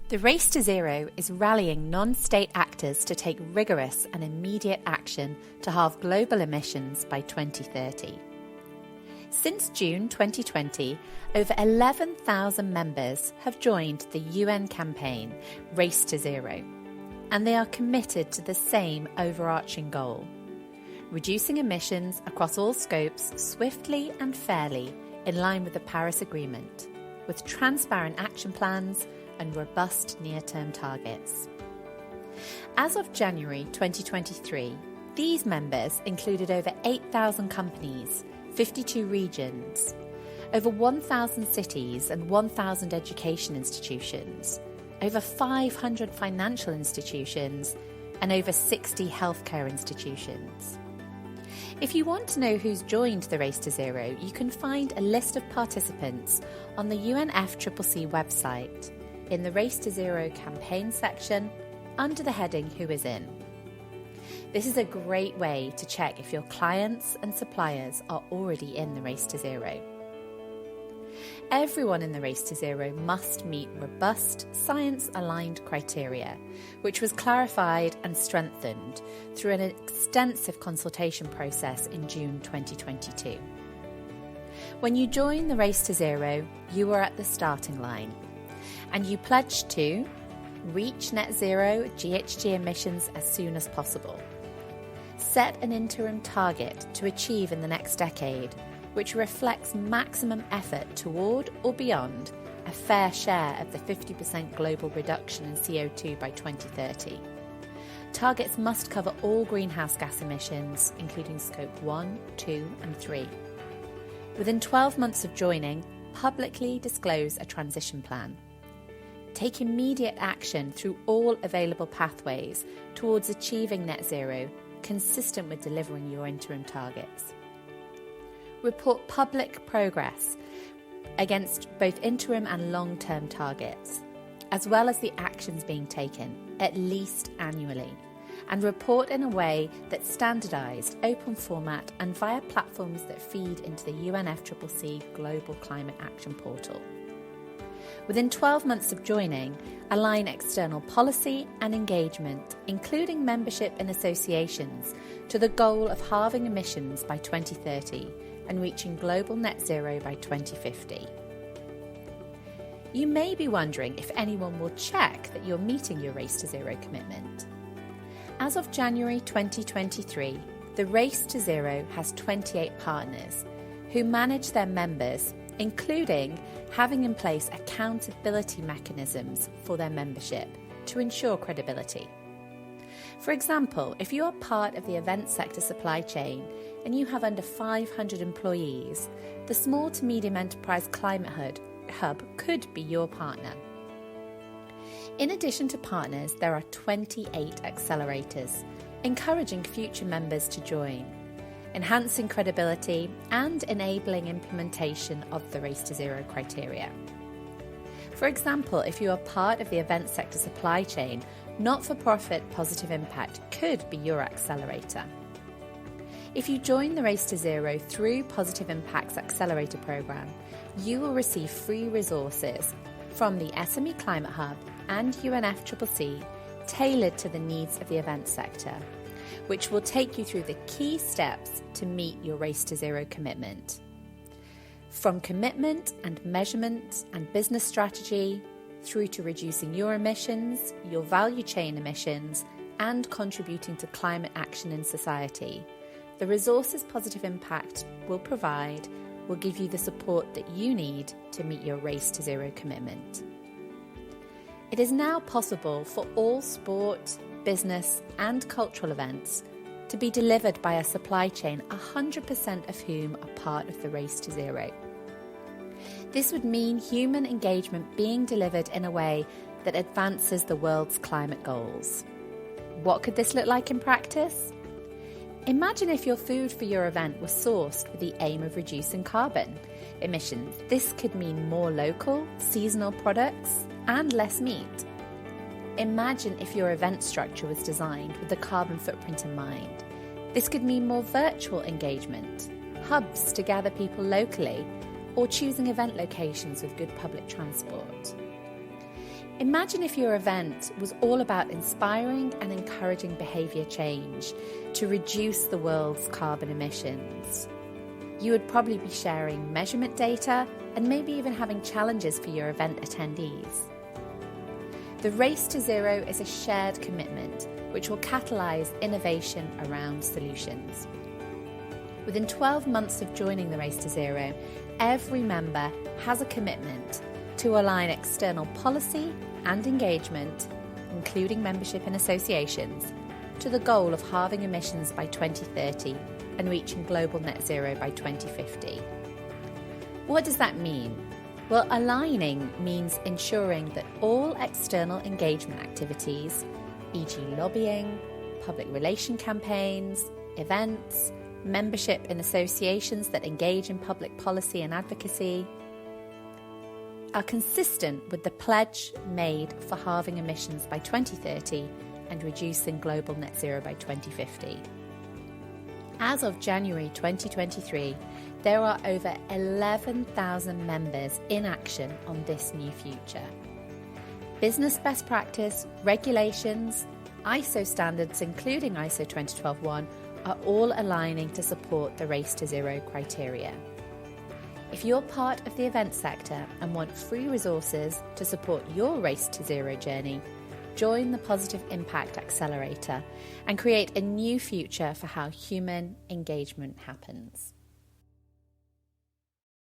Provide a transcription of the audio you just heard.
The Race to Zero is rallying non-state actors to take rigorous and immediate action to halve global emissions by 2030. Since June 2020, over 11,000 members have joined the UN campaign Race to Zero, and they are committed to the same overarching goal: reducing emissions across all scopes swiftly and fairly in line with the Paris Agreement, with transparent action plans and robust near-term targets. As of January 2023, these members included over 8,000 companies, 52 regions, over 1,000 cities and 1,000 education institutions, over 500 financial institutions, and over 60 healthcare institutions. If you want to know who's joined the Race to Zero, you can find a list of participants on the UNFCCC website in the Race to Zero campaign section under the heading Who is In. This is a great way to check if your clients and suppliers are already in the Race to Zero. Everyone in the Race to Zero must meet robust, science-aligned criteria, which was clarified and strengthened through an extensive consultation process in June 2022. When you join the Race to Zero, you are at the starting line, and you pledge to reach net zero GHG emissions as soon as possible, set an interim target to achieve in the next decade, which reflects maximum effort toward or beyond a fair share of the 50% global reduction in CO2 by 2030. Targets must cover all greenhouse gas emissions, including Scope 1, 2 and 3. Within 12 months of joining, publicly disclose a transition plan. Take immediate action through all available pathways towards achieving net zero, consistent with delivering your interim targets. Report public progress against both interim and long-term targets, as well as the actions being taken, at least annually, and report in a way that's standardised, open format and via platforms that feed into the UNFCCC Global Climate Action Portal. Within 12 months of joining, align external policy and engagement, including membership in associations, to the goal of halving emissions by 2030 and reaching global net zero by 2050. You may be wondering if anyone will check that you're meeting your Race to Zero commitment. As of January 2023, the Race to Zero has 28 partners who manage their members, including having in place accountability mechanisms for their membership to ensure credibility. For example, if you are part of the event sector supply chain and you have under 500 employees, the Small to Medium Enterprise Climate Hub could be your partner. In addition to partners, there are 28 accelerators, encouraging future members to join, enhancing credibility and enabling implementation of the Race to Zero criteria. For example, if you are part of the event sector supply chain, Not-for-Profit Positive Impact could be your accelerator. If you join the Race to Zero through Positive Impact's Accelerator Programme, you will receive free resources from the SME Climate Hub and UNFCCC tailored to the needs of the event sector, which will take you through the key steps to meet your Race to Zero commitment. From commitment and measurement and business strategy, through to reducing your emissions, your value chain emissions, and contributing to climate action in society, the resources Positive Impact will provide will give you the support that you need to meet your Race to Zero commitment. It is now possible for all sport, business and cultural events to be delivered by a supply chain 100% of whom are part of the Race to Zero. This would mean human engagement being delivered in a way that advances the world's climate goals. What could this look like in practice? Imagine if your food for your event was sourced with the aim of reducing carbon emissions. This could mean more local, seasonal products and less meat. Imagine if your event structure was designed with the carbon footprint in mind. This could mean more virtual engagement, hubs to gather people locally, or choosing event locations with good public transport. Imagine if your event was all about inspiring and encouraging behaviour change to reduce the world's carbon emissions. You would probably be sharing measurement data and maybe even having challenges for your event attendees. The Race to Zero is a shared commitment which will catalyse innovation around solutions. Within 12 months of joining the Race to Zero, every member has a commitment to align external policy and engagement, including membership in associations, to the goal of halving emissions by 2030 and reaching global net zero by 2050. What does that mean? Well, aligning means ensuring that all external engagement activities, e.g. lobbying, public relation campaigns, events, membership in associations that engage in public policy and advocacy, are consistent with the pledge made for halving emissions by 2030 and reducing global net zero by 2050. As of January 2023, there are over 11,000 members in action on this new future. Business best practice, regulations, ISO standards including ISO 20012-1 are all aligning to support the Race to Zero criteria. If you're part of the event sector and want free resources to support your Race to Zero journey, join the Positive Impact Accelerator and create a new future for how human engagement happens.